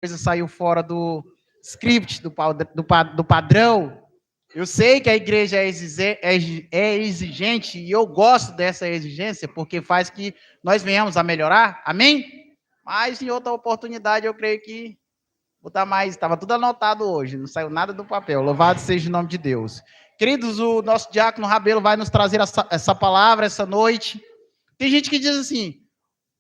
coisa saiu fora do script, do padrão. Eu sei que a igreja é exigente e eu gosto dessa exigência porque faz que nós venhamos a melhorar, amém? Mas em outra oportunidade eu creio que botar mais, estava tudo anotado hoje, não saiu nada do papel. Louvado seja o nome de Deus. Queridos, o nosso diácono Rabelo vai nos trazer essa palavra essa noite. Tem gente que diz assim,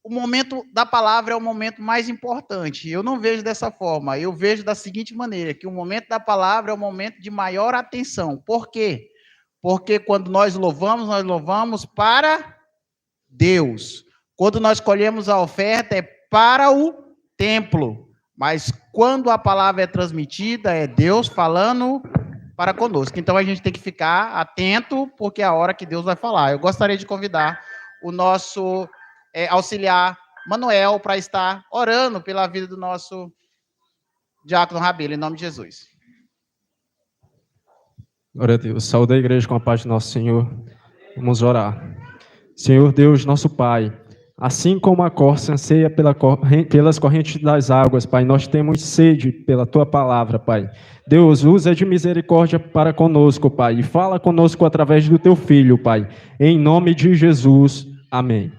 o momento da palavra é o momento mais importante. Eu não vejo dessa forma. Eu vejo da seguinte maneira, que o momento da palavra é o momento de maior atenção. Por quê? Porque quando nós louvamos para Deus. Quando nós colhemos a oferta, é para o templo. Mas quando a palavra é transmitida, é Deus falando para conosco. Então, a gente tem que ficar atento, porque é a hora que Deus vai falar. Eu gostaria de convidar o nosso auxiliar Manuel para estar orando pela vida do nosso diácono Rabelo, em nome de Jesus. Glória a Deus. Saúde a igreja com a paz do nosso Senhor. Vamos orar. Senhor Deus, nosso Pai, assim como a corça anseia pelas correntes das águas, Pai, nós temos sede pela Tua palavra, Pai. Deus, usa de misericórdia para conosco, Pai, e fala conosco através do Teu Filho, Pai. Em nome de Jesus. Amém.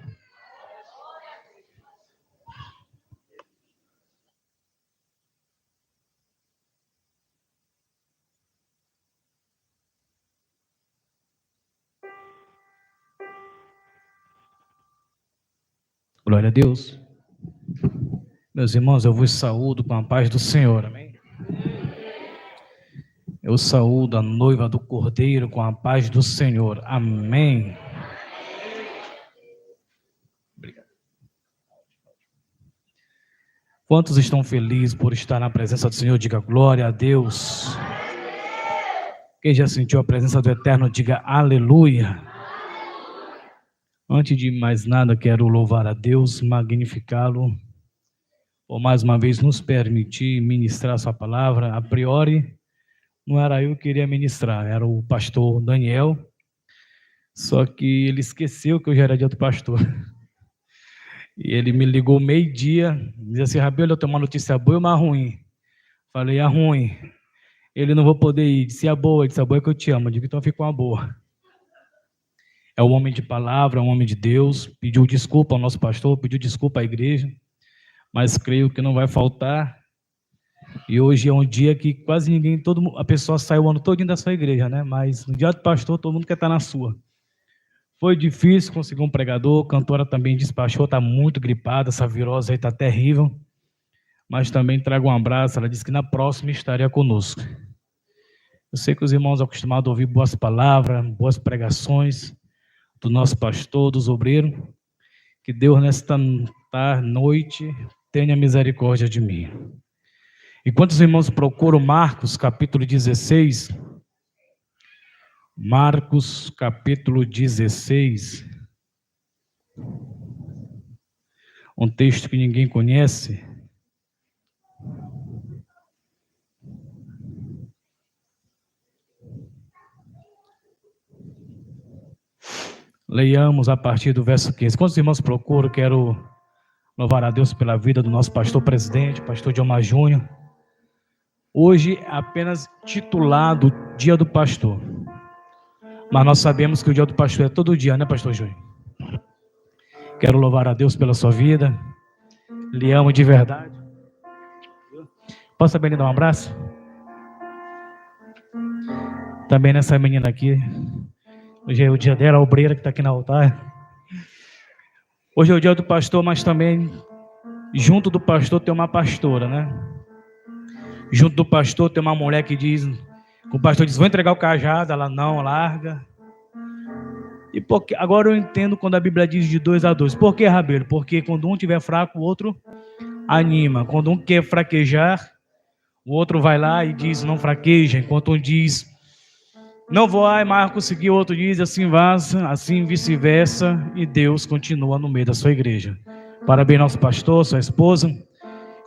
Glória a Deus. Meus irmãos, eu vos saúdo com a paz do Senhor, amém? Eu saúdo a noiva do Cordeiro com a paz do Senhor, amém? Obrigado. Quantos estão felizes por estar na presença do Senhor? Diga glória a Deus. Quem já sentiu a presença do Eterno, diga aleluia. Antes de mais nada, quero louvar a Deus, magnificá-lo, por mais uma vez nos permitir ministrar sua palavra. A priori, não era eu que queria ministrar, era o pastor Daniel, só que ele esqueceu que eu já era dia do pastor. E ele me ligou meio-dia, disse assim, Rabelo, eu tenho uma notícia boa e uma ruim. Falei, a ruim. Ele não vou poder ir, disse a boa, é que eu te amo, eu digo, então fica com a boa. É um homem de palavra, é um homem de Deus, pediu desculpa ao nosso pastor, pediu desculpa à igreja, mas creio que não vai faltar. E hoje é um dia que quase ninguém, a pessoa sai o ano todinho da sua igreja, né? Mas no dia do pastor, todo mundo quer estar na sua. Foi difícil conseguir um pregador, a cantora também despachou, está muito gripada, essa virose aí está terrível, mas também trago um abraço, ela disse que na próxima estaria conosco. Eu sei que os irmãos estão acostumados a ouvir boas palavras, boas pregações, do nosso pastor, dos obreiros, que Deus nesta noite tenha misericórdia de mim. Enquanto os irmãos procuram Marcos, capítulo 16, Marcos, capítulo 16, um texto que ninguém conhece. Leiamos a partir do verso 15. Quando os irmãos procuram, quero louvar a Deus pela vida do nosso pastor presidente, pastor Diomar Júnior. Hoje é apenas titulado Dia do Pastor. Mas nós sabemos que o Dia do Pastor é todo dia, né, pastor Júnior? Quero louvar a Deus pela sua vida. Lhe amo de verdade. Posso também lhe dar um abraço? Também nessa menina aqui. Hoje é o dia dela, a obreira que está aqui no altar. Hoje é o dia do pastor, mas também, junto do pastor, tem uma pastora, né? Junto do pastor tem uma mulher que diz, o pastor diz, vou entregar o cajado, ela não, larga. E porque, agora eu entendo quando a Bíblia diz de 2 a 2. Por que, Rabelo? Porque quando um estiver fraco, o outro anima. Quando um quer fraquejar, o outro vai lá e diz, não fraqueja. Enquanto um diz, não vou, mas conseguir, o outro diz, assim vaza, assim vice-versa, e Deus continua no meio da sua igreja. Parabéns, nosso pastor, sua esposa.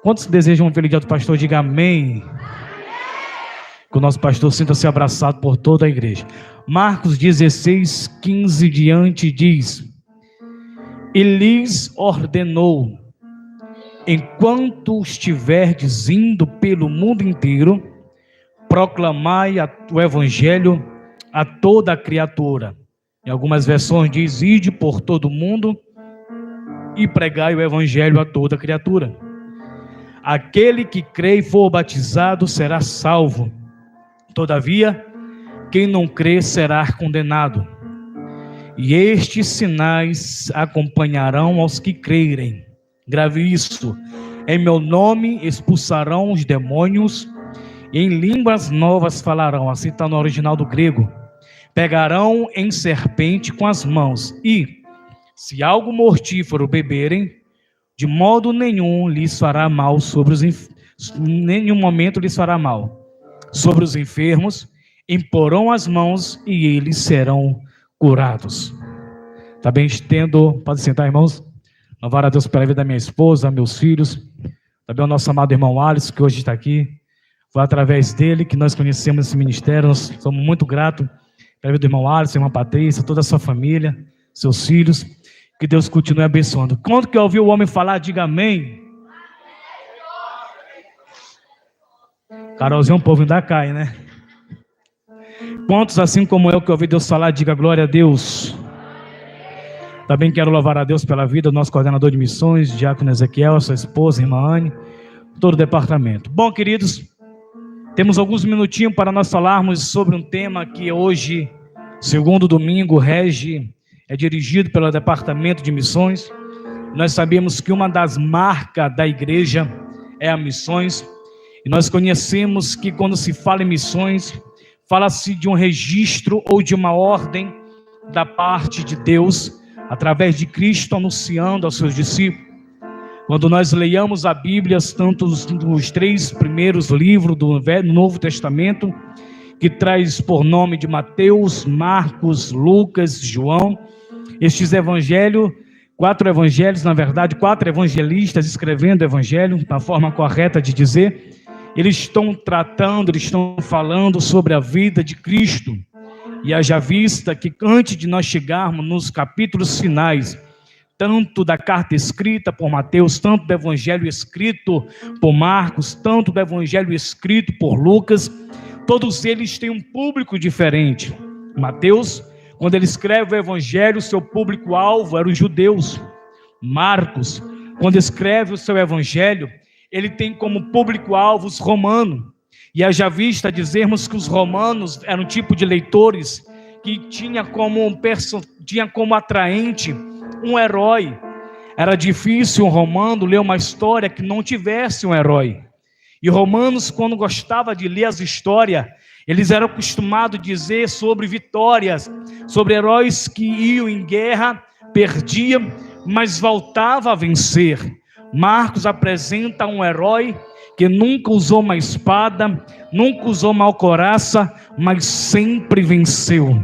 Quantos desejam um feliz dia do pastor, diga amém. Que o nosso pastor sinta-se abraçado por toda a igreja. Marcos 16, 15 diante diz, e lhes ordenou, enquanto estiverdes indo pelo mundo inteiro, proclamai o evangelho a toda a criatura. Em algumas versões diz, ide por todo o mundo e pregai o evangelho a toda criatura. Aquele que crê e for batizado será salvo. Todavia, quem não crê será condenado. E estes sinais acompanharão aos que crerem. Grave isso. Em meu nome expulsarão os demônios, e em línguas novas falarão. Assim está no original do grego. Pegarão em serpente com as mãos, e, se algo mortífero beberem, de modo nenhum lhes fará mal nenhum momento lhes fará mal. Sobre os enfermos, imporão as mãos e eles serão curados. Tá bem, estendo, pode sentar, irmãos. Louvar a Deus pela vida da minha esposa, meus filhos, também o nosso amado irmão Alisson, que hoje está aqui. Foi através dele que nós conhecemos esse ministério. Nós somos muito gratos pela vida do irmão Alisson, irmã Patrícia, toda a sua família, seus filhos. Que Deus continue abençoando. Quando que ouviu o homem falar, diga amém. Carolzinho, o povo ainda cai, né? Quantos, assim como eu, que ouvi Deus falar, diga glória a Deus. Também quero louvar a Deus pela vida do nosso coordenador de missões, Diácono Ezequiel, sua esposa, irmã Anne, todo o departamento. Bom, queridos, temos alguns minutinhos para nós falarmos sobre um tema que hoje, segundo domingo, é dirigido pelo departamento de missões. Nós sabemos que uma das marcas da igreja é a missões, e nós conhecemos que quando se fala em missões, fala-se de um registro ou de uma ordem da parte de Deus, através de Cristo anunciando aos seus discípulos. Quando nós leiamos a Bíblia, tanto os 3 primeiros livros do Novo Testamento, que traz por nome de Mateus, Marcos, Lucas, João, estes evangelhos, 4 evangelhos, na verdade, 4 evangelistas escrevendo o evangelho, na forma correta de dizer, eles estão falando sobre a vida de Cristo. E haja vista que antes de nós chegarmos nos capítulos finais, tanto da carta escrita por Mateus, tanto do evangelho escrito por Marcos, tanto do evangelho escrito por Lucas, todos eles têm um público diferente. Mateus, quando ele escreve o evangelho, seu público-alvo era os judeus. Marcos, quando escreve o seu evangelho, ele tem como público-alvo os romanos. E haja vista dizermos que os romanos eram um tipo de leitores que tinha como atraente um herói. Era difícil um romano ler uma história que não tivesse um herói. E romanos, quando gostavam de ler as histórias, eles eram acostumados a dizer sobre vitórias, sobre heróis que iam em guerra, perdiam, mas voltavam a vencer. Marcos apresenta um herói que nunca usou uma espada, nunca usou uma couraça, mas sempre venceu.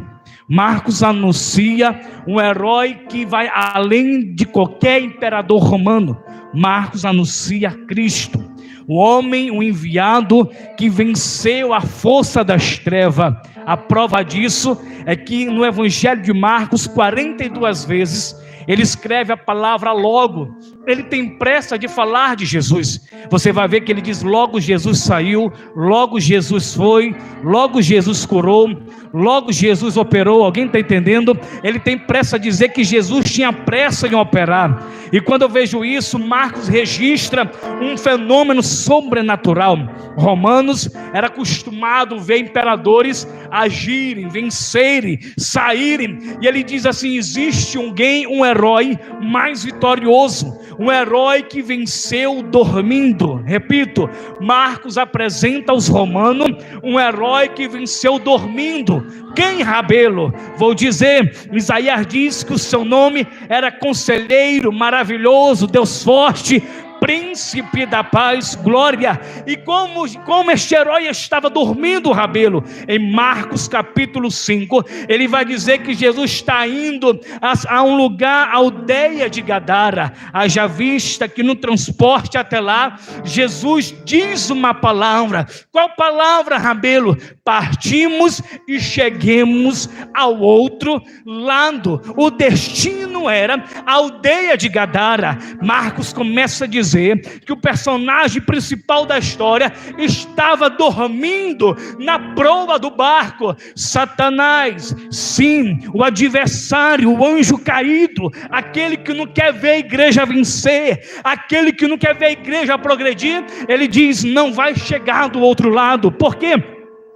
Marcos anuncia um herói que vai além de qualquer imperador romano. Marcos anuncia Cristo, o homem, o enviado que venceu a força das trevas. A prova disso é que no Evangelho de Marcos, 42 vezes, ele escreve a palavra logo. Ele tem pressa de falar de Jesus. Você vai ver que ele diz: logo Jesus saiu, logo Jesus foi, logo Jesus curou, logo Jesus operou. Alguém está entendendo? Ele tem pressa de dizer que Jesus tinha pressa em operar. E quando eu vejo isso, Marcos registra um fenômeno sobrenatural. Romanos era acostumado a ver imperadores agirem, vencerem, saírem. E ele diz assim: existe um herói mais vitorioso, um herói que venceu dormindo. Repito, Marcos apresenta aos romanos um herói que venceu dormindo. Quem, Rabelo? Vou dizer, Isaías diz que o seu nome era Conselheiro, Maravilhoso, Deus Forte, Príncipe da Paz, Glória. E como este herói estava dormindo, Rabelo, em Marcos capítulo 5, ele vai dizer que Jesus está indo a um lugar, a aldeia de Gadara. Haja vista que no transporte até lá, Jesus diz uma palavra. Qual palavra, Rabelo? Partimos e cheguemos ao outro lado. O destino era a aldeia de Gadara. Marcos começa a dizer dizer que o personagem principal da história estava dormindo na proa do barco. Satanás, sim, o adversário, o anjo caído, aquele que não quer ver a igreja vencer, aquele que não quer ver a igreja progredir, ele diz: não vai chegar do outro lado. Por quê?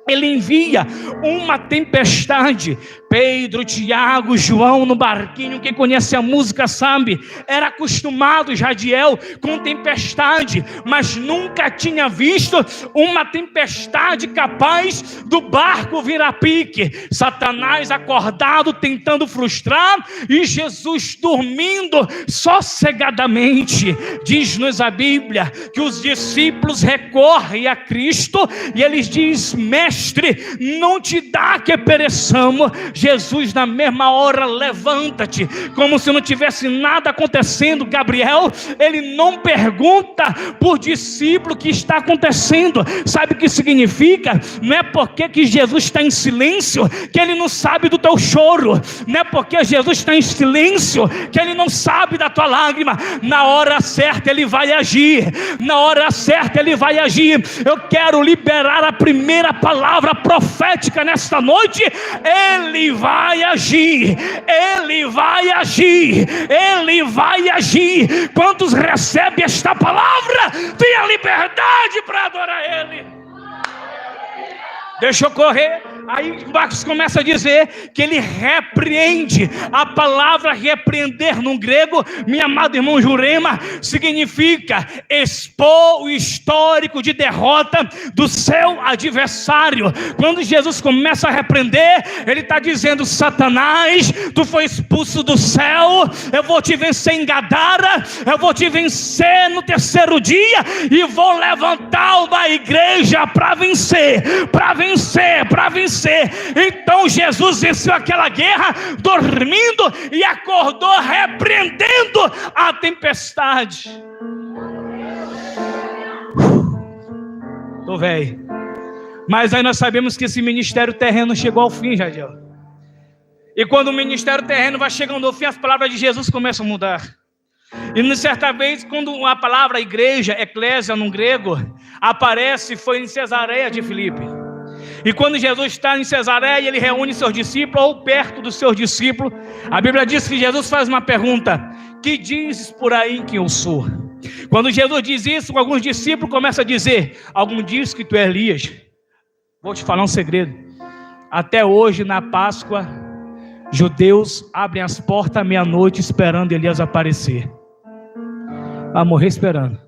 Ele envia uma tempestade. Pedro, Tiago, João no barquinho, quem conhece a música sabe, era acostumado, Jadiel, com tempestade, mas nunca tinha visto uma tempestade capaz do barco vir a pique. Satanás acordado, tentando frustrar, e Jesus dormindo sossegadamente. Diz-nos a Bíblia que os discípulos recorrem a Cristo e eles dizem: mestre, não te dá que pereçamos. Jesus na mesma hora: levanta-te, como se não tivesse nada acontecendo. Gabriel, ele não pergunta por discípulo o que está acontecendo. Sabe o que significa? Não é porque que Jesus está em silêncio que ele não sabe do teu choro, não é porque Jesus está em silêncio que ele não sabe da tua lágrima. Na hora certa ele vai agir, na hora certa ele vai agir. Eu quero liberar a primeira palavra profética nesta noite: ele vai agir, ele vai agir, ele vai agir. Quantos recebem esta palavra, tem a liberdade para adorar ele. Deixa eu correr. Aí Marcos começa a dizer que ele repreende. A palavra repreender no grego, meu amado irmão Jurema, significa expor o histórico de derrota do seu adversário. Quando Jesus começa a repreender, ele está dizendo: Satanás, tu foi expulso do céu, eu vou te vencer em Gadara, eu vou te vencer no terceiro dia, e vou levantar uma igreja para vencer, para vencer, para vencer. Então Jesus venceu aquela guerra dormindo e acordou repreendendo a tempestade. Tô velho. Mas aí nós sabemos que esse ministério terreno chegou ao fim, Jadiel. E quando o ministério terreno vai chegando ao fim, as palavras de Jesus começam a mudar. E certa vez, quando a palavra igreja, eclésia no grego, aparece, foi em Cesareia de Filipe. E quando Jesus está em Cesareia, ele reúne seus discípulos, ou perto dos seus discípulos. A Bíblia diz que Jesus faz uma pergunta: que dizes por aí que eu sou? Quando Jesus diz isso, alguns discípulos começam a dizer: algum diz que tu é Elias. Vou te falar um segredo: até hoje na Páscoa, judeus abrem as portas à meia-noite esperando Elias aparecer. Vai morrer esperando.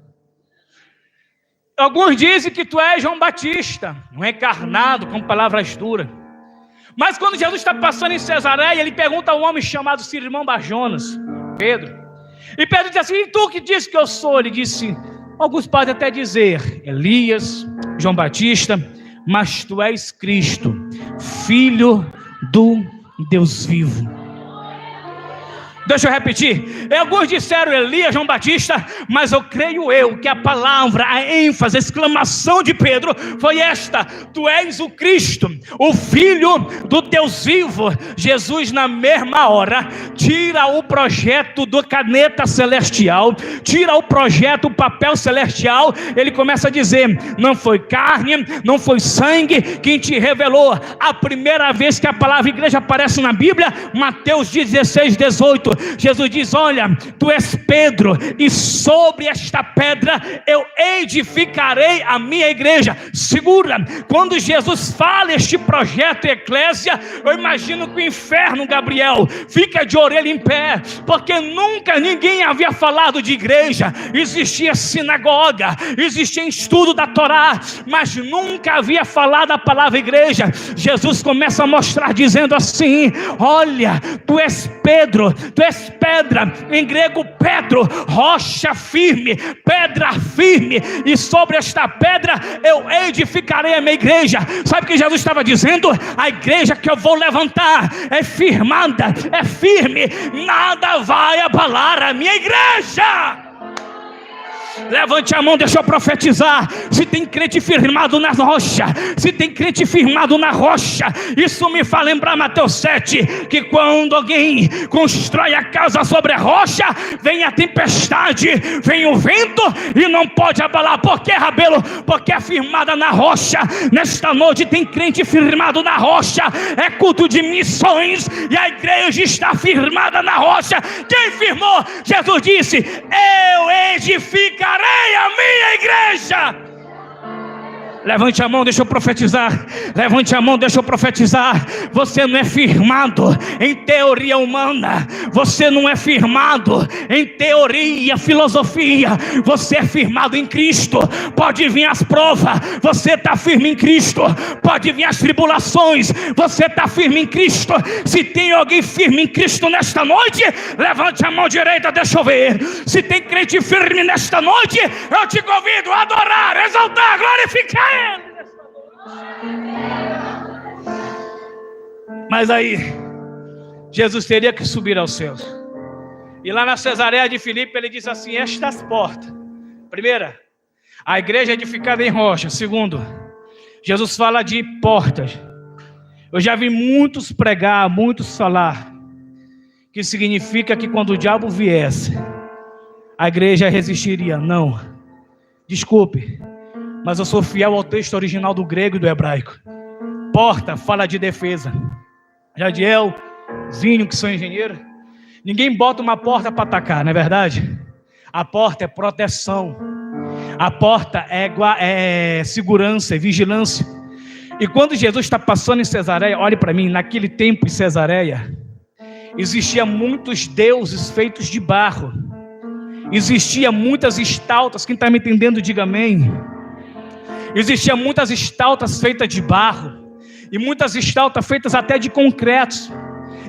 Alguns dizem que tu és João Batista, um encarnado com palavras duras. Mas quando Jesus está passando em Cesareia, ele pergunta a um homem chamado Simão Barjonas, Pedro. E Pedro diz assim: e tu que diz que eu sou? Ele disse: alguns podem até dizer Elias, João Batista, mas tu és Cristo, Filho do Deus vivo. Deixa eu repetir. Alguns disseram Elias, João Batista, mas eu creio que a palavra, a ênfase, a exclamação de Pedro foi esta: tu és o Cristo, o Filho do Deus vivo. Jesus na mesma hora tira o projeto do caneta celestial, tira o projeto, o papel celestial. Ele começa a dizer: não foi carne, não foi sangue quem te revelou. A primeira vez que a palavra igreja aparece na Bíblia, Mateus 16, 18, Jesus diz: olha, tu és Pedro, e sobre esta pedra eu edificarei a minha igreja. Segura, quando Jesus fala este projeto eclésia, eu imagino que o inferno, Gabriel, fica de orelha em pé, porque nunca ninguém havia falado de igreja. Existia sinagoga, existia estudo da Torá, mas nunca havia falado a palavra igreja. Jesus começa a mostrar dizendo assim: olha, tu és Pedro, tu és pedra, em grego Pedro, rocha firme, pedra firme, e sobre esta pedra eu edificarei a minha igreja. Sabe o que Jesus estava dizendo? A igreja que eu vou levantar é firmada, é firme, nada vai abalar a minha igreja. Levante a mão, deixa eu profetizar. Se tem crente firmado na rocha, se tem crente firmado na rocha, isso me faz lembrar Mateus 7, que quando alguém constrói a casa sobre a rocha, vem a tempestade, vem o vento e não pode abalar. Por que, Rabelo? Porque é firmada na rocha. Nesta noite tem crente firmado na rocha. É culto de missões e a igreja está firmada na rocha. Quem firmou? Jesus disse: eu edificarei a minha igreja. Levante a mão, deixa eu profetizar. Levante a mão, deixa eu profetizar. Você não é firmado em teoria humana. Você não é firmado em teoria, filosofia. Você é firmado em Cristo. Pode vir as provas, você está firme em Cristo. Pode vir as tribulações, você está firme em Cristo. Se tem alguém firme em Cristo nesta noite, levante a mão direita, deixa eu ver. Se tem crente firme nesta noite, eu te convido a adorar, exaltar, glorificar. Mas aí Jesus teria que subir aos céus. E lá na Cesareia de Filipe ele disse assim: estas portas. Primeira, a igreja é edificada em rocha. Segundo, Jesus fala de portas. Eu já vi muitos pregar, muitos falar, que significa que quando o diabo viesse, a igreja resistiria. Não, desculpe, mas eu sou fiel ao texto original do grego e do hebraico. Porta fala de defesa. Jadiel, Zinho, que são engenheiros, ninguém bota uma porta para atacar, não é verdade? A porta é proteção. A porta é segurança, é vigilância. E quando Jesus está passando em Cesareia, olhe para mim, naquele tempo em Cesareia, existia muitos deuses feitos de barro. Existia muitas estátuas. Quem está me entendendo, diga amém. Existia muitas estátuas feitas de barro, e muitas estátuas feitas até de concretos.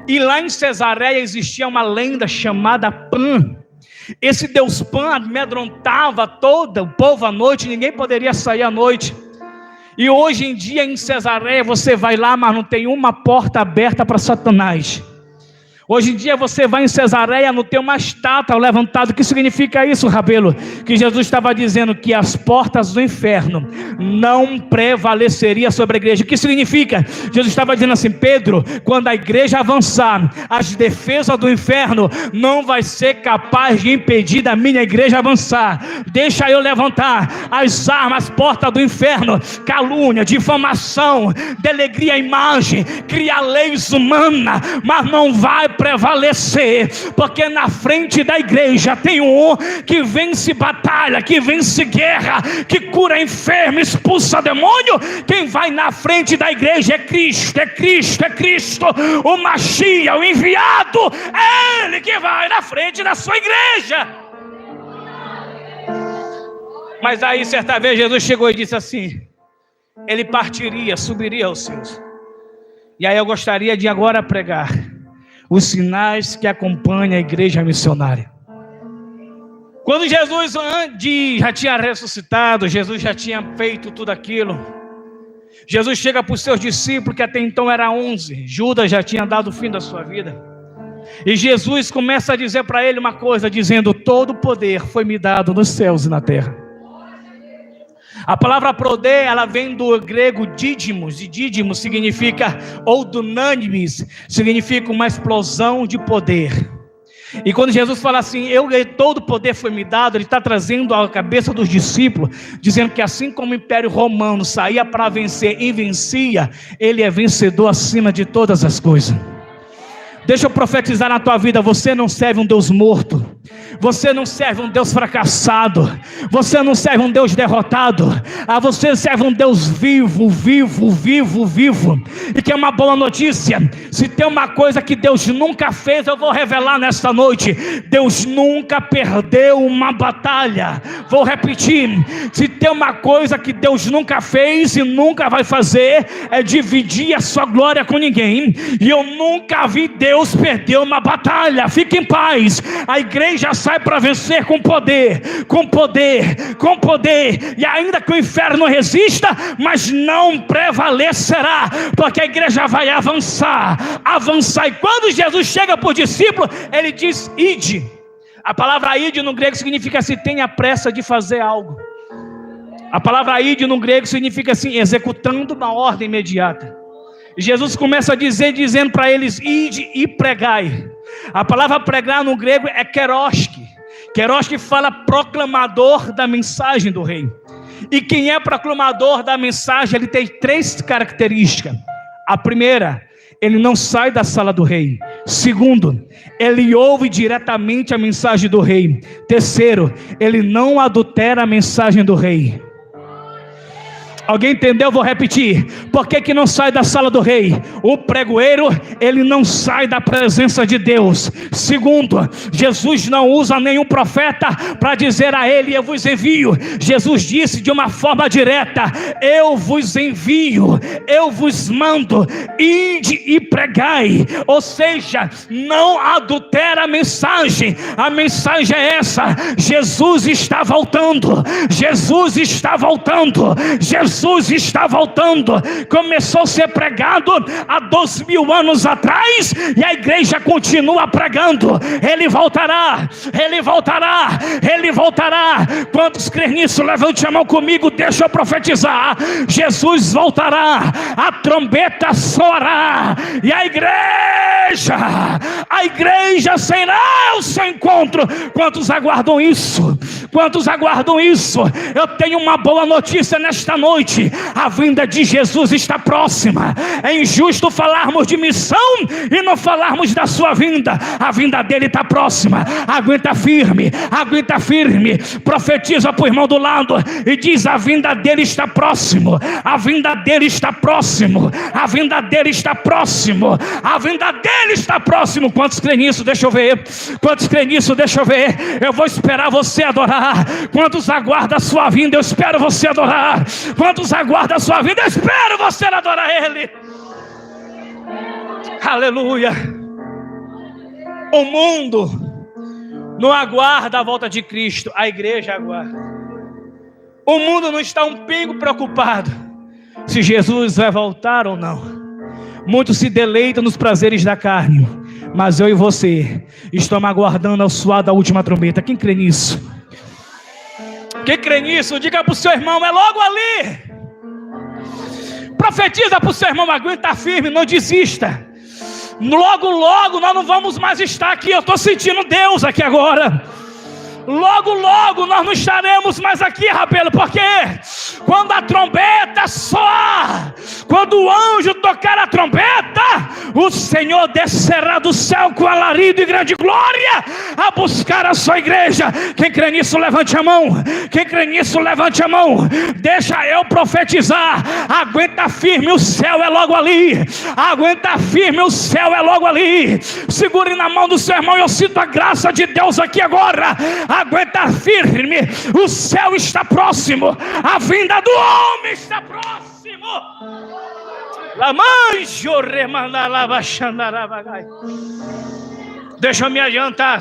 E lá em Cesareia existia uma lenda chamada Pan. Esse deus Pan amedrontava todo o povo à noite, ninguém poderia sair à noite. E hoje em dia em Cesareia você vai lá, mas não tem uma porta aberta para Satanás. Hoje em dia você vai em Cesareia, não tem uma estátua levantada. O que significa isso, Rabelo? Que Jesus estava dizendo que as portas do inferno não prevaleceriam sobre a igreja. O que significa? Jesus estava dizendo assim: Pedro, quando a igreja avançar, as defesas do inferno não vai ser capaz de impedir da minha igreja avançar. Deixa eu levantar as armas, portas do inferno, calúnia, difamação, denegrir a imagem, criar leis humanas, mas não vai prevalecer, porque na frente da igreja tem um que vence batalha, que vence guerra, que cura enfermo, expulsa demônio. Quem vai na frente da igreja é Cristo, é Cristo, é Cristo, o Machia, o enviado, é Ele que vai na frente da sua igreja. Mas aí certa vez Jesus chegou e disse assim: Ele partiria, subiria aos céus. E aí eu gostaria de agora pregar os sinais que acompanham a igreja missionária. Quando Jesus já tinha ressuscitado, Jesus já tinha feito tudo aquilo, Jesus chega para os seus discípulos, que até então eram 11, Judas já tinha dado o fim da sua vida, e Jesus começa a dizer para ele uma coisa, dizendo: todo poder foi me dado nos céus e na terra. A palavra poder, ela vem do grego dídimos, e dídimos significa, ou dunamis, significa uma explosão de poder. E quando Jesus fala assim, todo poder foi me dado, ele está trazendo à cabeça dos discípulos, dizendo que assim como o Império Romano saía para vencer e vencia, ele é vencedor acima de todas as coisas. Deixa eu profetizar na tua vida: você não serve um Deus morto, você não serve um Deus fracassado, você não serve um Deus derrotado, você serve um Deus vivo, vivo, vivo, vivo. E que é uma boa notícia: se tem uma coisa que Deus nunca fez, eu vou revelar nesta noite: Deus nunca perdeu uma batalha. Vou repetir: se tem uma coisa que Deus nunca fez e nunca vai fazer, é dividir a sua glória com ninguém. E eu nunca vi Deus perder uma batalha. Fique em paz. A igreja sai para vencer com poder, com poder, com poder. E ainda que o inferno resista, mas não prevalecerá, porque a igreja vai avançar, avançar. E quando Jesus chega para o discípulo, ele diz: ide. A palavra ide no grego significa assim, tenha pressa de fazer algo. A palavra ide no grego significa assim, executando uma ordem imediata. E Jesus começa a dizer, dizendo para eles, ide e pregai. A palavra pregar no grego é keroski. Keroski fala proclamador da mensagem do rei. E quem é proclamador da mensagem, ele tem 3 características. A primeira, ele não sai da sala do rei. Segundo, ele ouve diretamente a mensagem do rei. Terceiro, ele não adultera a mensagem do rei. Alguém entendeu? Vou repetir. Por que não sai da sala do rei? O pregoeiro, ele não sai da presença de Deus. Segundo, Jesus não usa nenhum profeta para dizer a ele, eu vos envio. Jesus disse de uma forma direta, eu vos envio, eu vos mando, ide e pregai. Ou seja, não adultera a mensagem. A mensagem é essa, Jesus está voltando. Jesus está voltando. Jesus está voltando. Começou a ser pregado há 2000 anos atrás e a igreja continua pregando. Ele voltará, ele voltará, ele voltará. Quantos creem nisso? Levante a mão comigo, deixa eu profetizar. Jesus voltará, a trombeta soará e a igreja será o seu encontro. Quantos aguardam isso? Quantos aguardam isso? Eu tenho uma boa notícia nesta noite. A vinda de Jesus está próxima. É injusto falarmos de missão e não falarmos da sua vinda. A vinda dele está próxima. Aguenta firme, aguenta firme. Profetiza para o irmão do lado e diz, a vinda dele está próximo. A vinda dele está próximo. A vinda dele está próximo. A vinda dele está próximo. Quantos creem nisso? Deixa eu ver. Quantos creem nisso? Deixa eu ver. Eu vou esperar você adorar. Quantos aguardam a sua vinda? Eu espero você adorar. Quantos aguardam a sua vinda? Eu espero você adorar ele. Aleluia. O mundo não aguarda a volta de Cristo, a igreja aguarda. O mundo não está um pingo preocupado se Jesus vai voltar ou não. Muitos se deleitam nos prazeres da carne, mas eu e você estamos aguardando ao soar da última trombeta. Quem crê nisso? Quem crê nisso? Diga para o seu irmão, é logo ali. Profetiza para o seu irmão, aguenta firme, não desista. Logo, logo nós não vamos mais estar aqui. Eu estou sentindo Deus aqui agora. Logo, logo nós não estaremos mais aqui, Rabelo, porque quando a trombeta soar, quando o anjo tocar a trombeta, o Senhor descerá do céu com alarido e grande glória a buscar a sua igreja. Quem crê nisso, levante a mão. Quem crê nisso, levante a mão. Deixa eu profetizar. Aguenta firme, o céu é logo ali. Aguenta firme, o céu é logo ali. Segure na mão do seu irmão, eu sinto a graça de Deus aqui agora. Aguenta firme, o céu está próximo, a vinda do homem está próximo. Deixa eu me adiantar,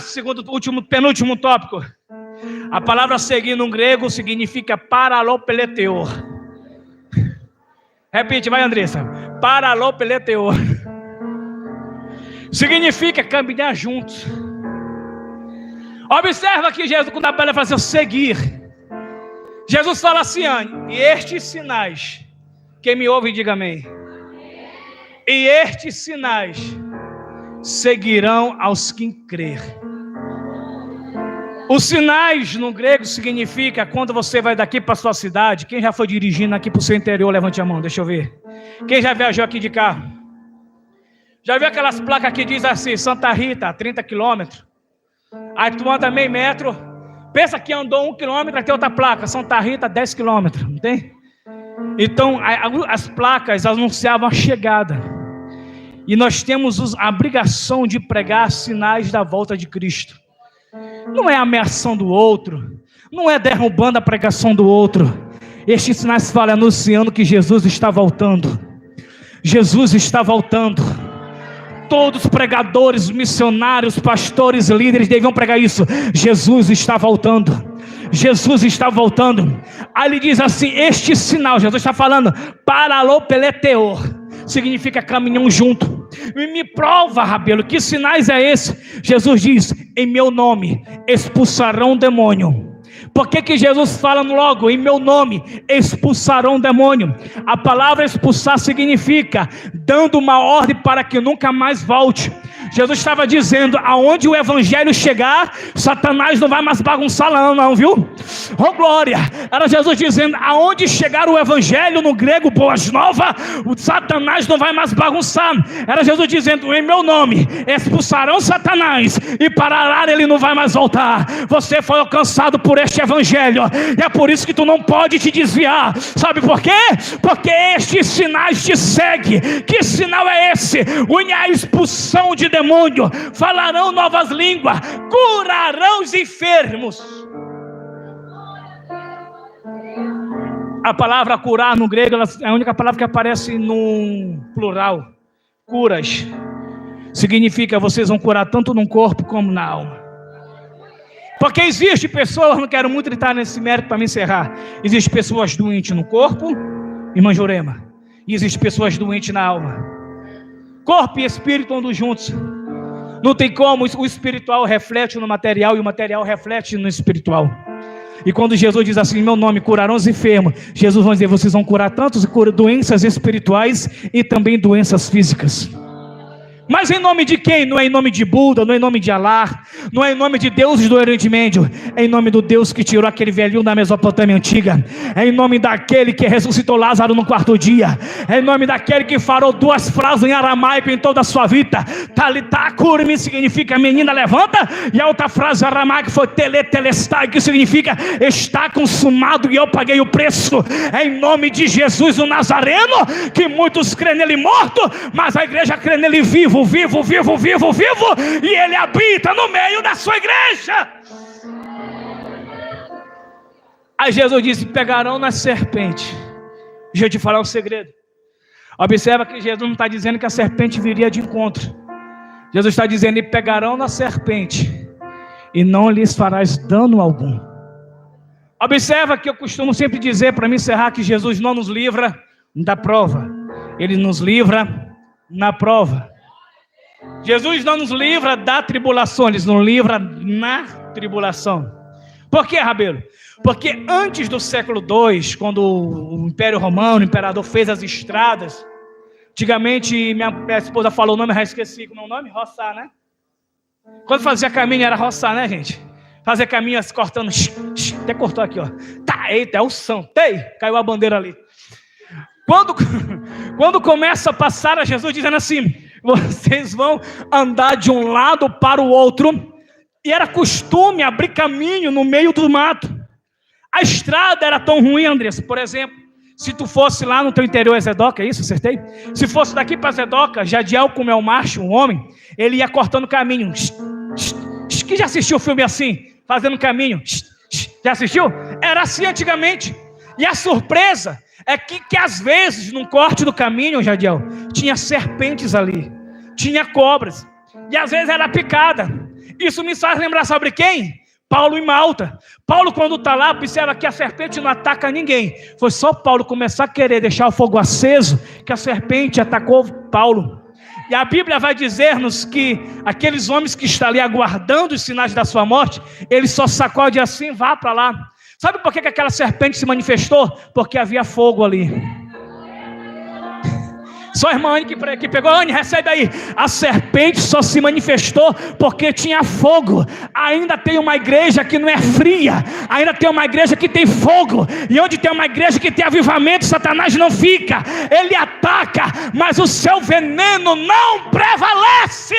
penúltimo tópico. A palavra seguir no grego significa paralopeleteor. Repete, vai, Andressa. Paralopeleteor significa caminhar juntos. Observa que Jesus, quando a Bíblia fala assim, seguir, Jesus fala assim, e estes sinais, quem me ouve diga amém. E estes sinais seguirão aos que crer. Os sinais no grego significa quando você vai daqui para a sua cidade. Quem já foi dirigindo aqui para o seu interior, levante a mão, deixa eu ver. Quem já viajou aqui de carro? Já viu aquelas placas que diz assim, Santa Rita, 30 quilômetros? Aí tu anda meio metro, pensa que andou 1 quilômetro, tem outra placa, Santa Rita, 10 quilômetros, não tem? Então as placas anunciavam a chegada. E nós temos a obrigação de pregar sinais da volta de Cristo. Não é ameaçando o outro, não é derrubando a pregação do outro. Estes sinais falam anunciando que Jesus está voltando. Jesus está voltando. Todos os pregadores, missionários, pastores, líderes deviam pregar isso. Jesus está voltando. Jesus está voltando. Aí ele diz assim, este sinal, Jesus está falando, paralopeleteor, significa caminhão junto. Me prova, Rabelo, que sinais é esse? Jesus diz: em meu nome expulsarão o demônio. Por que Jesus fala logo, em meu nome expulsarão o demônio? A palavra expulsar significa dando uma ordem para que nunca mais volte. Jesus estava dizendo, aonde o evangelho chegar, Satanás não vai mais bagunçar lá, não, viu? Oh glória! Era Jesus dizendo, aonde chegar o evangelho, no grego boas novas, o Satanás não vai mais bagunçar. Era Jesus dizendo, em meu nome expulsarão Satanás, e para ele não vai mais voltar. Você foi alcançado por este evangelho, e é por isso que tu não pode te desviar. Sabe por quê? Porque estes sinais te seguem. Que sinal é esse? A expulsão de demônio, falarão novas línguas, curarão os enfermos. A palavra curar no grego é a única palavra que aparece no plural. Curas significa vocês vão curar tanto no corpo como na alma. Porque existe pessoas, não quero muito entrar nesse mérito para me encerrar, existe pessoas doentes no corpo, irmã Jurema, e existe pessoas doentes na alma. Corpo e espírito andam juntos. Não tem como, o espiritual reflete no material e o material reflete no espiritual. E quando Jesus diz assim, em meu nome curarão os enfermos, Jesus vai dizer, vocês vão curar tantas doenças espirituais e também doenças físicas. Mas em nome de quem? Não é em nome de Buda, não é em nome de Alá, não é em nome de deuses do Oriente Médio, é em nome do Deus que tirou aquele velhinho da Mesopotâmia antiga, é em nome daquele que ressuscitou Lázaro no quarto dia, é em nome daquele que falou duas frases em aramaico em toda a sua vida. Talitá cumi significa menina levanta, e a outra frase aramaica foi teletelestai, que significa está consumado e eu paguei o preço. É em nome de Jesus o Nazareno, que muitos creem nele morto, mas a igreja crê nele vivo, e ele habita no meio da sua igreja. Aí Jesus disse, pegarão na serpente. Deixa eu te falar um segredo. Observa que Jesus não está dizendo que a serpente viria de encontro. Jesus está dizendo, e pegarão na serpente, e não lhes farás dano algum. Observa que eu costumo sempre dizer, para me encerrar, que Jesus não nos livra da prova, Ele nos livra na prova. Jesus não nos livra da tribulação, Ele nos livra na tribulação. Por quê, Rabelo? Porque antes do século II, quando o Império Romano, o imperador fez as estradas, antigamente minha esposa falou o nome, já esqueci como é o nome, roçar, né? Quando fazia caminho era roçar, né, gente? Fazia caminho assim, cortando, até cortou aqui, ó. Tá, eita, é o São, caiu a bandeira ali. Quando começa a passar, Jesus dizendo assim, vocês vão andar de um lado para o outro, e era costume abrir caminho no meio do mato. A estrada era tão ruim, Andressa, por exemplo, se tu fosse lá no teu interior, Zedoca, é isso, acertei? Se fosse daqui para Zedoca, Jadiel, como é o macho, um homem, ele ia cortando caminho. Quem já assistiu o filme assim, fazendo caminho? Já assistiu? Era assim antigamente. E a surpresa é que às vezes, num corte do caminho, Jadiel, tinha serpentes ali, tinha cobras, e às vezes era picada. Isso me faz lembrar, sabe quem? Paulo em Malta. Paulo, quando está lá, observa que a serpente não ataca ninguém. Foi só Paulo começar a querer deixar o fogo aceso, que a serpente atacou Paulo. E a Bíblia vai dizer-nos que aqueles homens que estão ali aguardando os sinais da sua morte, ele só sacode assim, vá para lá. Sabe por que aquela serpente se manifestou? Porque havia fogo ali. Só a irmã Anne que pegou, Anne, recebe aí. A serpente só se manifestou porque tinha fogo. Ainda tem uma igreja que não é fria, ainda tem uma igreja que tem fogo. E onde tem uma igreja que tem avivamento, Satanás não fica, ele ataca, mas o seu veneno não prevalece.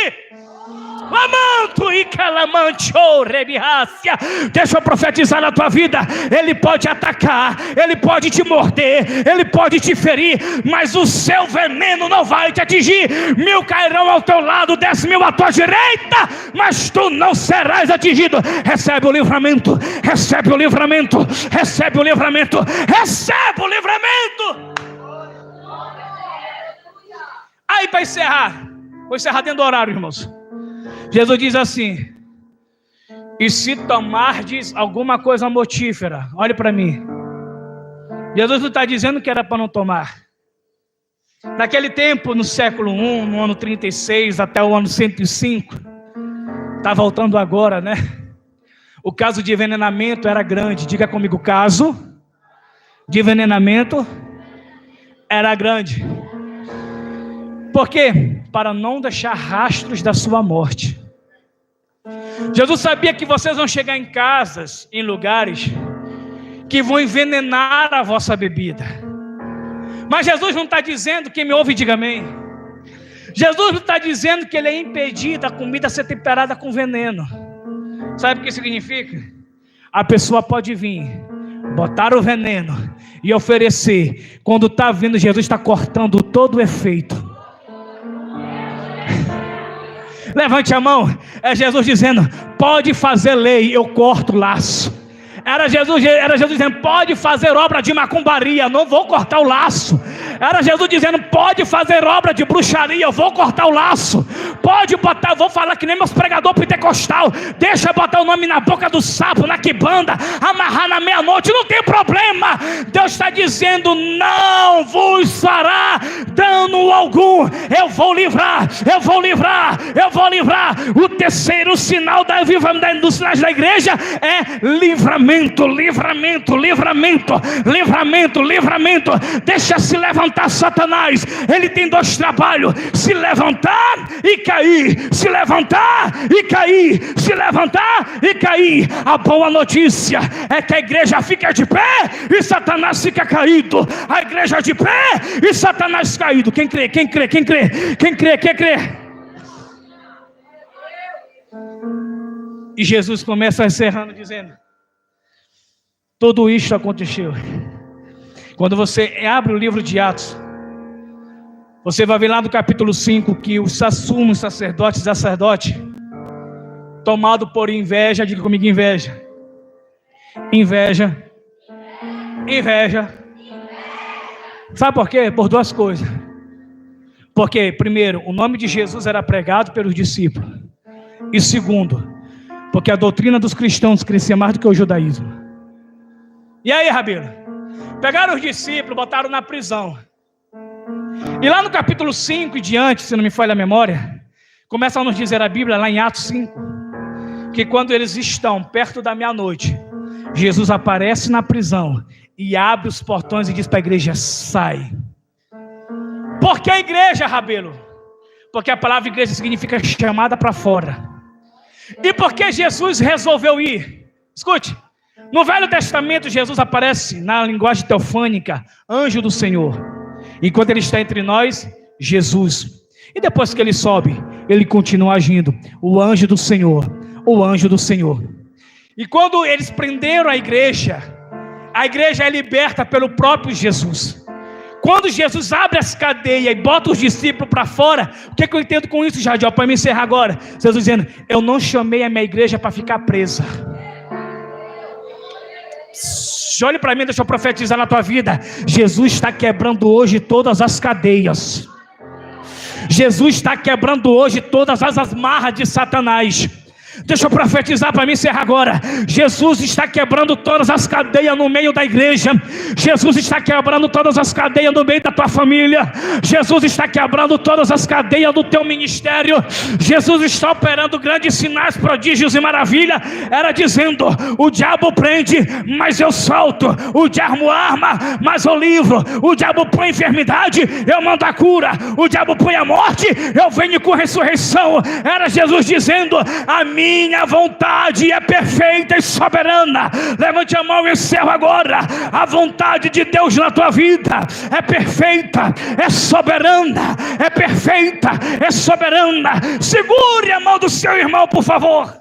Lamanto e calamancho, rebiácia. Deixa eu profetizar na tua vida. Ele pode atacar, ele pode te morder, ele pode te ferir, mas o seu veneno não vai te atingir. 1000 cairão ao teu lado, 10.000 à tua direita, mas tu não serás atingido. Recebe o livramento, recebe o livramento, recebe o livramento, recebe o livramento. Aí para encerrar, vou encerrar dentro do horário, irmãos. Jesus diz assim, e se tomardes alguma coisa mortífera, olhe para mim, Jesus não está dizendo que era para não tomar, Naquele tempo, no século I, no ano 36 até o ano 105, está voltando agora, né? O caso de envenenamento era grande. Diga comigo, o caso de envenenamento era grande. Por quê? Para não deixar rastros da sua morte. Jesus sabia que vocês vão chegar em casas, em lugares que vão envenenar a vossa bebida. Mas Jesus não está dizendo, quem me ouve diga amém. Jesus não está dizendo que ele é impedido a comida ser temperada com veneno. Sabe o que significa? A pessoa pode vir, botar o veneno e oferecer. Quando está vindo, Jesus está cortando todo o efeito. Levante a mão. É Jesus dizendo, pode fazer lei, eu corto o laço. Era Jesus dizendo, pode fazer obra de macumbaria, não vou cortar o laço. Era Jesus dizendo, pode fazer obra de bruxaria, eu vou cortar o laço. Pode botar, eu vou falar que nem meus pregadores pentecostal, deixa eu botar o nome na boca do sapo, na quibanda, amarrar na meia-noite, não tem problema. Deus está dizendo, não vos fará dano algum. Eu vou livrar, eu vou livrar, eu vou livrar. O terceiro sinal dos sinais da igreja é livramento. Livramento. Deixa se levantar Satanás. Ele tem dois trabalhos: se levantar e cair. Se levantar e cair. Se levantar e cair. A boa notícia é que a igreja fica de pé e Satanás fica caído. A igreja de pé e Satanás caído. Quem crê? E Jesus começa encerrando dizendo, tudo isso aconteceu. Quando você abre o livro de Atos, você vai ver lá no capítulo 5 que o sumo sacerdote, tomado por inveja, diga comigo, inveja. Sabe por quê? Por duas coisas. Porque, primeiro, o nome de Jesus era pregado pelos discípulos. E segundo, porque a doutrina dos cristãos crescia mais do que o judaísmo. E aí, Rabino? Pegaram os discípulos, botaram na prisão. E lá no capítulo 5 e diante, se não me falha a memória, começa a nos dizer a Bíblia, lá em Atos 5, que quando eles estão perto da meia-noite, Jesus aparece na prisão e abre os portões e diz para a igreja, sai. Por que a igreja, Rabelo? Porque a palavra igreja significa chamada para fora. E por que Jesus resolveu ir? Escute. No Velho Testamento, Jesus aparece na linguagem teofânica, anjo do Senhor. Enquanto ele está entre nós, Jesus. E depois que ele sobe, ele continua agindo. O anjo do Senhor. E quando eles prenderam a igreja é liberta pelo próprio Jesus. Quando Jesus abre as cadeias e bota os discípulos para fora, o que eu entendo com isso, Jadiel? Para me encerrar agora. Jesus dizendo, eu não chamei a minha igreja para ficar presa. Olhe para mim, deixa eu profetizar na tua vida. Jesus está quebrando hoje todas as cadeias. Jesus está quebrando hoje todas as amarras de Satanás. Deixa eu profetizar para mim encerrar agora. Jesus está quebrando todas as cadeias no meio da igreja. Jesus está quebrando todas as cadeias no meio da tua família. Jesus está quebrando todas as cadeias do teu ministério. Jesus está operando grandes sinais, prodígios e maravilha. Era dizendo, o diabo prende, mas eu solto. O diabo arma, mas eu livro. O diabo põe enfermidade, eu mando a cura. O diabo põe a morte, eu venho com ressurreição. Era Jesus dizendo, a minha vontade é perfeita e soberana. Levante a mão e encerro agora. A vontade de Deus na tua vida é perfeita, é soberana, é perfeita, é soberana. Segure a mão do seu irmão, por favor.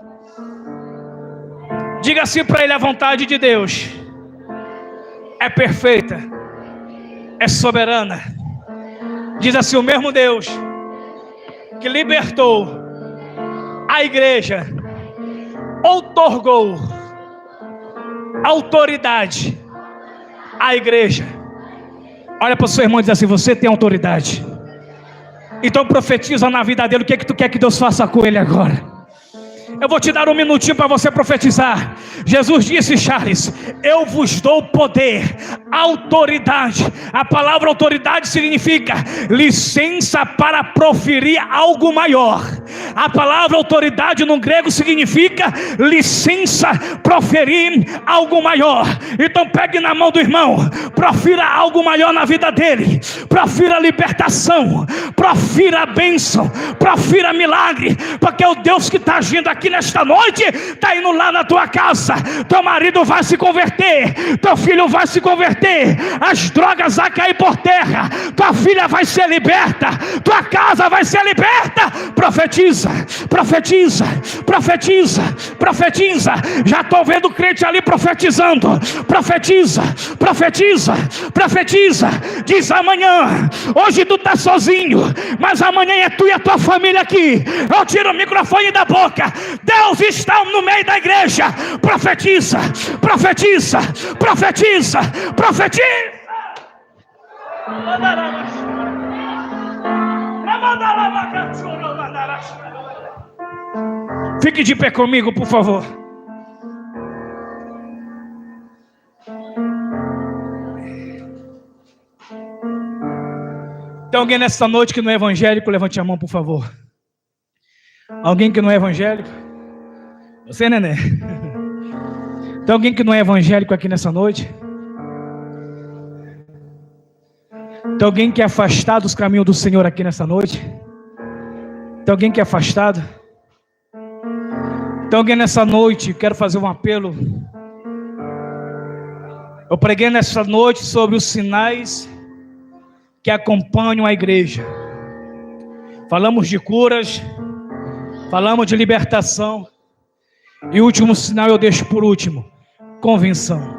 Diga assim para ele, a vontade de Deus é perfeita, é soberana. Diz assim, o mesmo Deus que libertou a igreja outorgou autoridade à igreja. Olha para o seu irmão e diz assim, você tem autoridade. Então profetiza na vida dele, o que é que tu quer que Deus faça com ele agora? Eu vou te dar um minutinho para você profetizar. Jesus disse, Charles, eu vos dou poder, autoridade. A palavra autoridade significa licença para proferir algo maior. A palavra autoridade no grego significa licença proferir algo maior. Então pegue na mão do irmão, profira algo maior na vida dele, profira libertação, profira bênção, profira milagre, porque o Deus que está agindo aqui nesta noite está indo lá na tua casa. Teu marido vai se converter, teu filho vai se converter, as drogas vão cair por terra, tua filha vai ser liberta, tua casa vai ser liberta. Profetiza, profetiza, profetiza, profetiza. Já estou vendo crente ali profetizando. Profetiza, profetiza, profetiza. Diz amanhã, hoje tu está sozinho, mas amanhã é tu e a tua família aqui. Eu tiro o microfone da boca. Deus está no meio da igreja. Profetiza, profetiza, profetiza, profetiza. Fique de pé comigo, por favor. Tem alguém nessa noite que não é evangélico? Levante a mão, por favor. Alguém que não é evangélico? Você, neném. Tem alguém que não é evangélico aqui nessa noite? Tem alguém que é afastado dos caminhos do Senhor aqui nessa noite? Tem alguém que é afastado? Tem alguém nessa noite? Quero fazer um apelo. Eu preguei nessa noite sobre os sinais que acompanham a igreja. Falamos de curas, falamos de libertação, e o último sinal eu deixo por último: convenção.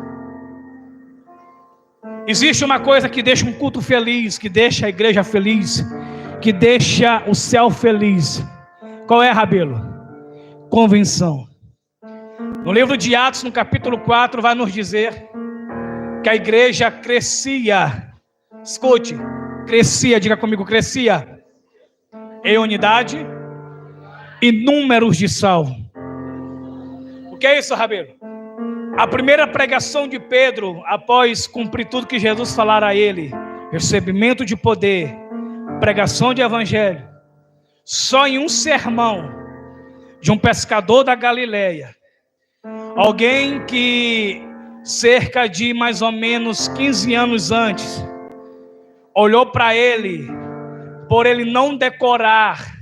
Existe uma coisa que deixa um culto feliz, que deixa a igreja feliz, que deixa o céu feliz. Qual é, Rabelo? Convenção. No livro de Atos, no capítulo 4, vai nos dizer que a igreja crescia. Escute, crescia, diga comigo, crescia em unidade e números de salvo. O que é isso, Rabelo? A primeira pregação de Pedro, após cumprir tudo que Jesus falara a ele, recebimento de poder, pregação de evangelho, só em um sermão de um pescador da Galileia, alguém que cerca de mais ou menos 15 anos antes, olhou para ele, por ele não decorar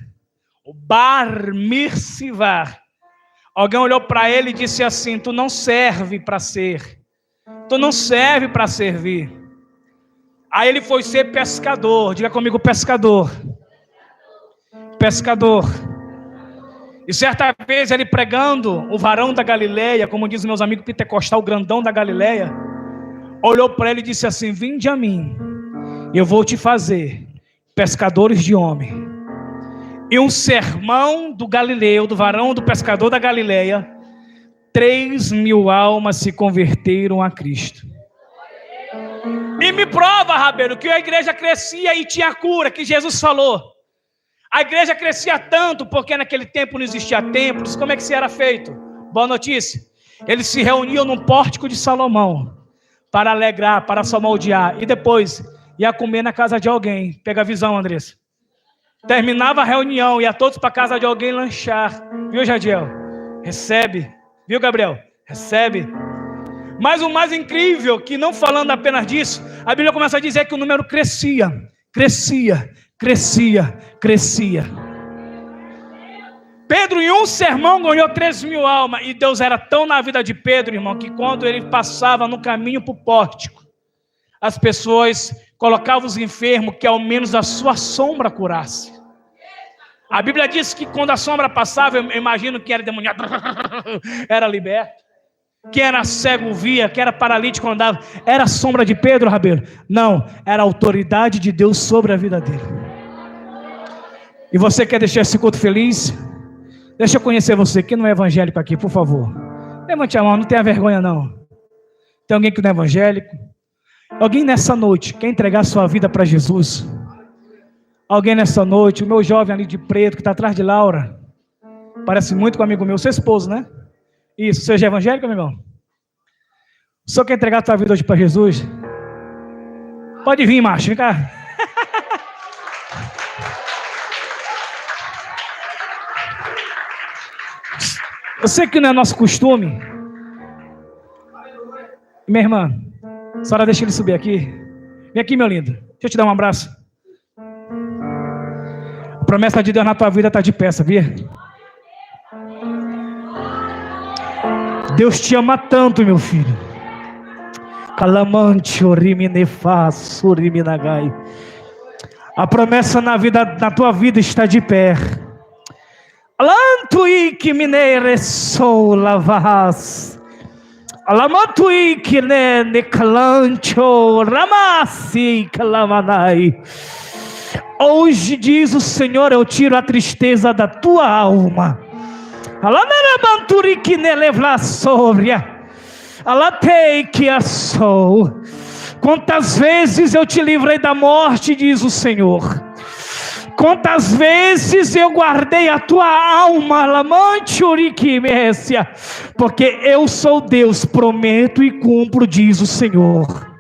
o Bar Mitzvah. Alguém olhou para ele e disse assim: tu não serve para ser, tu não serve para servir. Aí ele foi ser pescador. Diga comigo, pescador. Pescador. E certa vez ele pregando, o varão da Galileia, como dizem meus amigos pentecostal, o grandão da Galileia, olhou para ele e disse assim: vinde a mim, eu vou te fazer pescadores de homem. E um sermão do Galileu, do varão do pescador da Galileia, 3.000 almas se converteram a Cristo. E me prova, Rabelo, que a igreja crescia e tinha cura, que Jesus falou. A igreja crescia tanto, porque naquele tempo não existia templos. Como é que se era feito? Boa notícia. Eles se reuniam num pórtico de Salomão, para alegrar, para salmodiar, e depois ia comer na casa de alguém. Pega a visão, Andressa. Terminava a reunião, ia todos para a casa de alguém lanchar. Viu, Jadiel? Recebe. Viu, Gabriel? Recebe. Mas o mais incrível, que não falando apenas disso, a Bíblia começa a dizer que o número crescia, crescia, crescia, crescia. Pedro em um sermão ganhou 3.000 almas. E Deus era tão na vida de Pedro, irmão, que quando ele passava no caminho para o pórtico, as pessoas colocavam os enfermos que ao menos a sua sombra curasse. A Bíblia diz que quando a sombra passava, eu imagino que era demoniado, era liberto. Quem era cego via, quem era paralítico andava. Era a sombra de Pedro, Rabelo? Não, era a autoridade de Deus sobre a vida dele. E você quer deixar esse culto feliz? Deixa eu conhecer você. Quem não é evangélico aqui, por favor? Levante a mão, não tenha vergonha não. Tem alguém que não é evangélico? Alguém nessa noite quer entregar sua vida para Jesus? Alguém nessa noite, o meu jovem ali de preto que está atrás de Laura, Parece muito com um amigo meu, seu esposo, né? Isso, você é evangélico, amigão? O senhor quer entregar a sua vida hoje para Jesus? Pode vir, macho, vem cá. Eu sei que não é nosso costume. Minha irmã, a senhora deixa ele subir aqui. Vem aqui, meu lindo. Deixa eu te dar um abraço. A promessa de Deus na tua vida está de pé, sabia? Deus te ama tanto, meu filho. Calamante, oriminefá, suriminagai. A promessa na tua vida está de pé. Alantui que mineire sou lavas. Alamantui que ne calancho ramasi calamanai. Hoje diz o Senhor, eu tiro a tristeza da tua alma. Alanarabanturi que ne levla sobria. Alatei que a sou. Quantas vezes eu te livrei da morte, diz o Senhor. Quantas vezes eu guardei a tua alma, porque eu sou Deus, prometo e cumpro, diz o Senhor.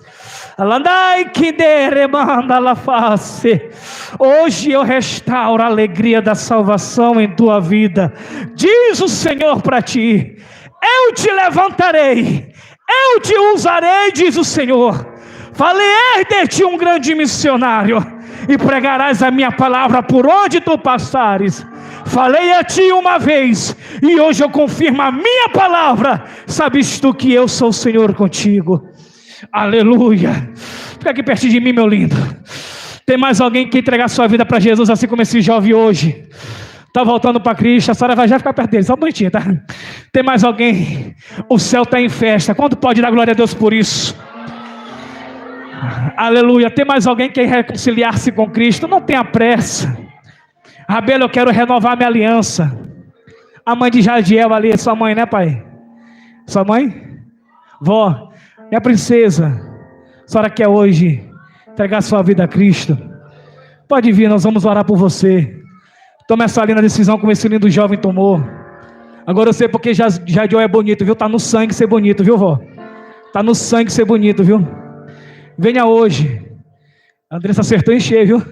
Hoje eu restauro a alegria da salvação em tua vida, diz o Senhor para ti. Eu te levantarei, eu te usarei, diz o Senhor. Falei de ti um grande missionário, e pregarás a minha palavra por onde tu passares. Falei a ti uma vez, e hoje eu confirmo a minha palavra. Sabes tu que eu sou o Senhor contigo. Aleluia. Fica aqui perto de mim, meu lindo. Tem mais alguém que entregar sua vida para Jesus, assim como esse jovem hoje? Está voltando para Cristo. A senhora vai já ficar perto dele, só um bonitinho, tá? Tem mais alguém? O céu está em festa. Quanto pode dar glória a Deus por isso? Aleluia. Tem mais alguém que quer reconciliar-se com Cristo? Não tenha pressa. Rabelo, eu quero renovar minha aliança. A mãe de Jadiel ali, sua mãe, né, pai? Sua mãe? Vó, minha princesa, a senhora quer hoje entregar sua vida a Cristo? Pode vir, nós vamos orar por você. Toma essa linda decisão como esse lindo jovem tomou. Agora eu sei porque Jadiel é bonito, viu? Tá no sangue ser bonito, viu, vó? Tá no sangue ser bonito, viu? Venha hoje. A Andressa acertou em cheio, viu?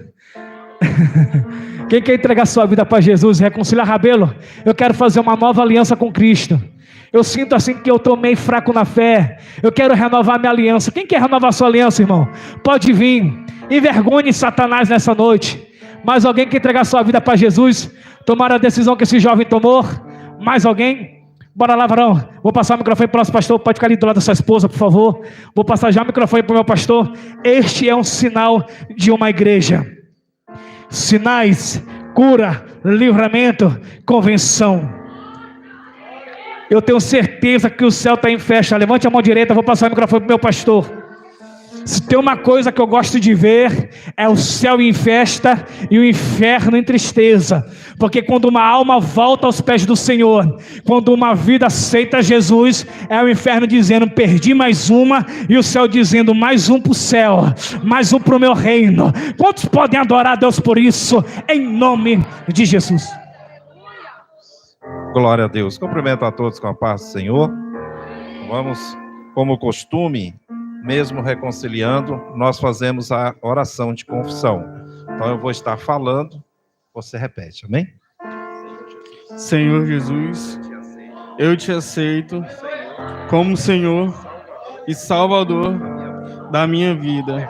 Quem quer entregar sua vida para Jesus, reconciliar, Rabelo? Eu quero fazer uma nova aliança com Cristo. Eu sinto assim que eu estou meio fraco na fé. Eu quero renovar minha aliança. Quem quer renovar sua aliança, irmão? Pode vir. Envergonhe Satanás nessa noite. Mais alguém quer entregar sua vida para Jesus? Tomar a decisão que esse jovem tomou? Mais alguém? Bora lá, varão. Vou passar o microfone para o nosso pastor. Pode ficar ali do lado da sua esposa, por favor. Vou passar já o microfone para o meu pastor. Este é um sinal de uma igreja. Sinais, cura, livramento, convenção. Eu tenho certeza que o céu está em festa. Levante a mão direita, vou passar o microfone para o meu pastor. Se tem uma coisa que eu gosto de ver, é o céu em festa e o inferno em tristeza. Porque quando uma alma volta aos pés do Senhor, quando uma vida aceita Jesus, é o inferno dizendo, perdi mais uma, e o céu dizendo, mais um para o céu, mais um para o meu reino. Quantos podem adorar a Deus por isso? Em nome de Jesus. Glória a Deus. Cumprimento a todos com a paz do Senhor. Vamos, como costume, mesmo reconciliando, nós fazemos a oração de confissão. Então eu vou estar falando, você repete, amém? Senhor Jesus, eu te aceito como Senhor e Salvador da minha vida.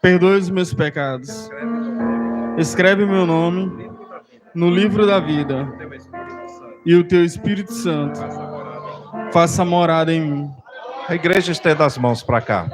Perdoe os meus pecados. Escreve meu nome no livro da vida. E o teu Espírito Santo faça morada em mim. A igreja estenda as mãos para cá.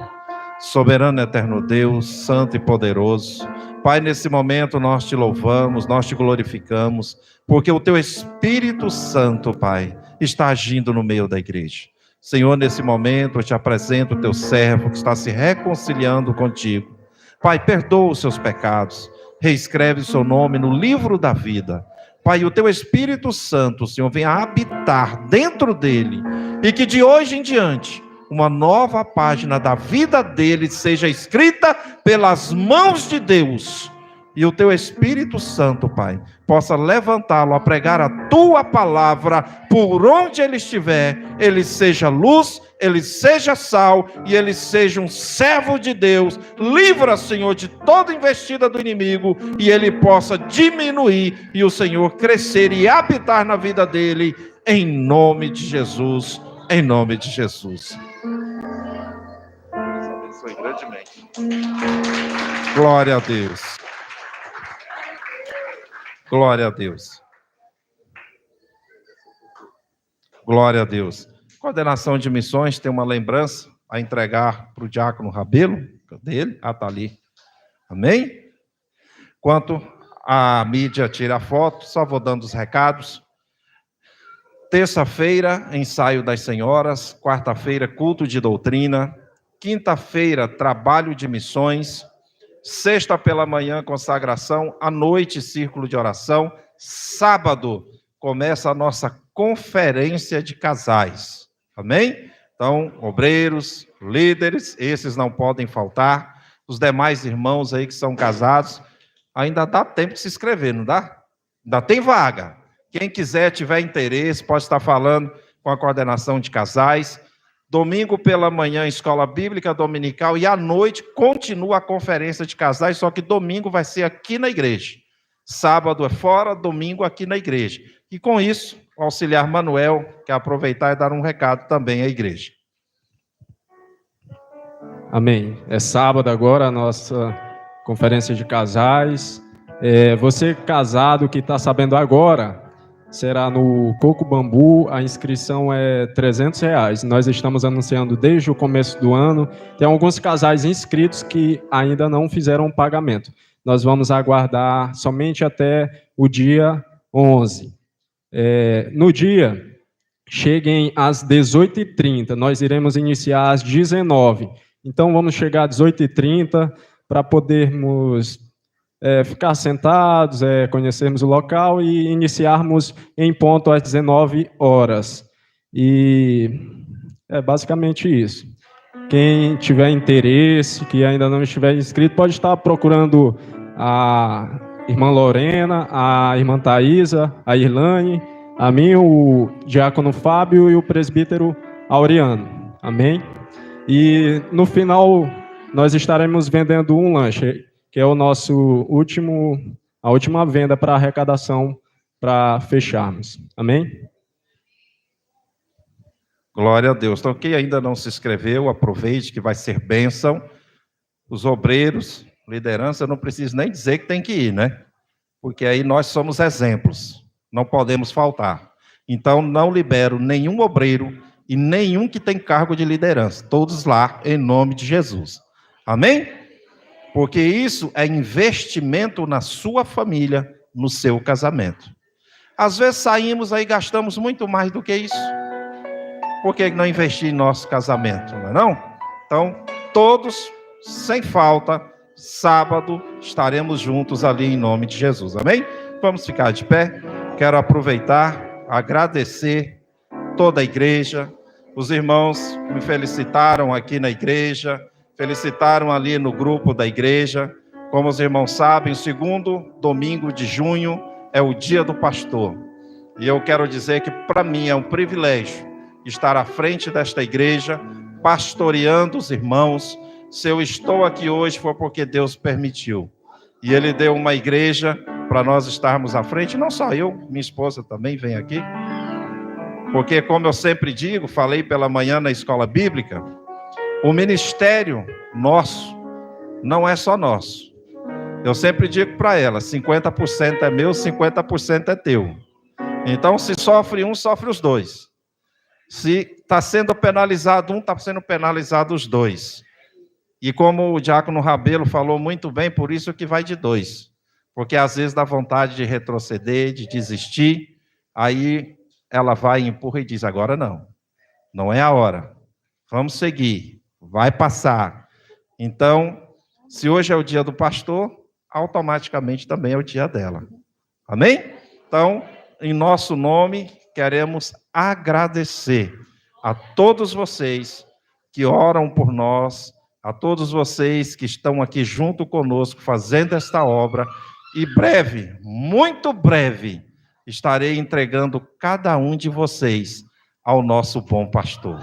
Soberano e eterno Deus, santo e poderoso. Pai, nesse momento nós te louvamos, nós te glorificamos, porque o teu Espírito Santo, Pai, está agindo no meio da igreja. Senhor, nesse momento eu te apresento o teu servo que está se reconciliando contigo. Pai, perdoa os seus pecados, reescreve o seu nome no livro da vida. Pai, o teu Espírito Santo, Senhor, venha habitar dentro dele e que de hoje em diante uma nova página da vida dele seja escrita pelas mãos de Deus, e o teu Espírito Santo, Pai, possa levantá-lo a pregar a tua palavra por onde ele estiver, ele seja luz, ele seja sal e ele seja um servo de Deus. Livra, Senhor, de toda investida do inimigo e ele possa diminuir e o Senhor crescer e habitar na vida dele, em nome de Jesus, em nome de Jesus. Deus abençoe grandemente. Glória a Deus. Glória a Deus. Glória a Deus. Coordenação de missões tem uma lembrança a entregar para o diácono Rabelo. Cadê ele? Ah, está ali. Amém? Enquanto a mídia tira a foto, só vou dando os recados. Terça-feira, ensaio das senhoras. Quarta-feira, culto de doutrina. Quinta-feira, trabalho de missões. Sexta pela manhã, consagração. À noite, círculo de oração. Sábado, começa a nossa conferência de casais. Amém? Então, obreiros, líderes, esses não podem faltar. Os demais irmãos aí que são casados, ainda dá tempo de se inscrever, não dá? Ainda tem vaga. Quem quiser, tiver interesse, pode estar falando com a coordenação de casais. Domingo pela manhã, escola bíblica dominical, e à noite continua a conferência de casais, só que domingo vai ser aqui na igreja. Sábado é fora, domingo aqui na igreja. E com isso, o auxiliar Manuel quer aproveitar e dar um recado também à igreja. Amém. É sábado agora a nossa conferência de casais. Você casado que está sabendo agora, será no Coco Bambu, a inscrição é R$300. Nós estamos anunciando desde o começo do ano. Tem alguns casais inscritos que ainda não fizeram o pagamento. Nós vamos aguardar somente até o dia 11. No dia, cheguem às 18h30. Nós iremos iniciar às 19h. Então, vamos chegar às 18h30 para podermos ficar sentados, conhecermos o local e iniciarmos em ponto às 19h. E é basicamente isso. Quem tiver interesse, que ainda não estiver inscrito, pode estar procurando a irmã Lorena, a irmã Thaisa, a Irlane, a mim, o diácono Fábio e o presbítero Auriano. Amém? E no final, nós estaremos vendendo um lanche, que é o nosso a última venda para arrecadação, para fecharmos. Amém? Glória a Deus. Então, quem ainda não se inscreveu, aproveite que vai ser bênção. Os obreiros, liderança, eu não preciso nem dizer que tem que ir, né? Porque aí nós somos exemplos, não podemos faltar. Então, não libero nenhum obreiro e nenhum que tem cargo de liderança. Todos lá, em nome de Jesus. Amém? Porque isso é investimento na sua família, no seu casamento. Às vezes saímos aí e gastamos muito mais do que isso. Por que não investir em nosso casamento, não é não? Então, todos, sem falta, sábado, estaremos juntos ali em nome de Jesus, amém? Vamos ficar de pé. Quero aproveitar, agradecer toda a igreja, os irmãos me felicitaram aqui na igreja, felicitaram ali no grupo da igreja. Como os irmãos sabem, o segundo domingo de junho é o dia do pastor. E eu quero dizer que para mim é um privilégio estar à frente desta igreja, pastoreando os irmãos. Se eu estou aqui hoje foi porque Deus permitiu. E Ele deu uma igreja para nós estarmos à frente. Não só eu, minha esposa também vem aqui. Porque, como eu sempre digo, falei pela manhã na escola bíblica, o ministério nosso não é só nosso. Eu sempre digo para ela, 50% é meu, 50% é teu. Então, se sofre um, sofre os dois. Se está sendo penalizado um, está sendo penalizado os dois. E como o diácono Rabelo falou muito bem, por isso que vai de dois. Porque às vezes dá vontade de retroceder, de desistir, aí ela vai, empurra e diz, agora não. Não é a hora. Vamos seguir. Vai passar. Então, se hoje é o dia do pastor, automaticamente também é o dia dela. Amém? Então, em nosso nome, queremos agradecer a todos vocês que oram por nós, a todos vocês que estão aqui junto conosco fazendo esta obra, e breve, muito breve, estarei entregando cada um de vocês ao nosso bom pastor.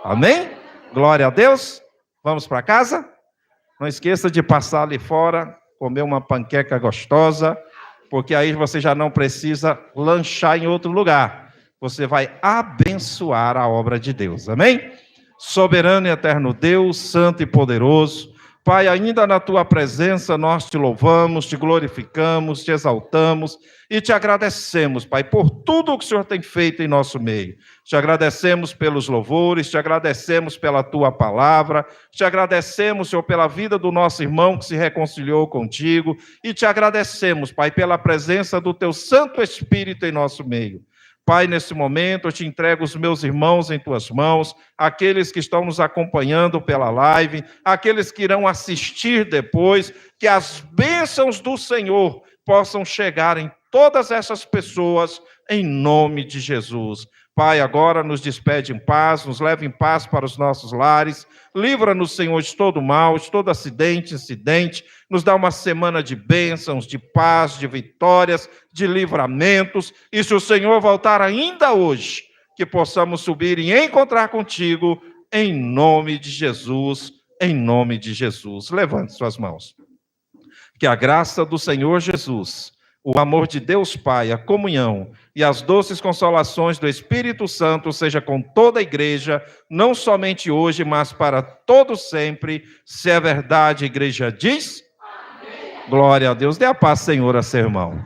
Amém? Glória a Deus. Vamos para casa? Não esqueça de passar ali fora, comer uma panqueca gostosa, porque aí você já não precisa lanchar em outro lugar. Você vai abençoar a obra de Deus. Amém? Soberano e eterno Deus, santo e poderoso, Pai, ainda na tua presença nós te louvamos, te glorificamos, te exaltamos e te agradecemos, Pai, por tudo o que o Senhor tem feito em nosso meio. Te agradecemos pelos louvores, te agradecemos pela tua palavra, te agradecemos, Senhor, pela vida do nosso irmão que se reconciliou contigo e te agradecemos, Pai, pela presença do teu Santo Espírito em nosso meio. Pai, nesse momento eu te entrego os meus irmãos em tuas mãos, aqueles que estão nos acompanhando pela live, aqueles que irão assistir depois, que as bênçãos do Senhor possam chegar em todas essas pessoas, em nome de Jesus. Pai, agora nos despede em paz, nos leva em paz para os nossos lares, livra-nos, Senhor, de todo mal, de todo acidente, incidente, nos dá uma semana de bênçãos, de paz, de vitórias, de livramentos, e se o Senhor voltar ainda hoje, que possamos subir e encontrar contigo, em nome de Jesus, em nome de Jesus. Levante suas mãos. Que a graça do Senhor Jesus, o amor de Deus Pai, a comunhão e as doces consolações do Espírito Santo seja com toda a igreja, não somente hoje, mas para todo sempre. Se é verdade, a igreja diz: amém. Glória a Deus. Dê a paz, Senhor, a seu irmão.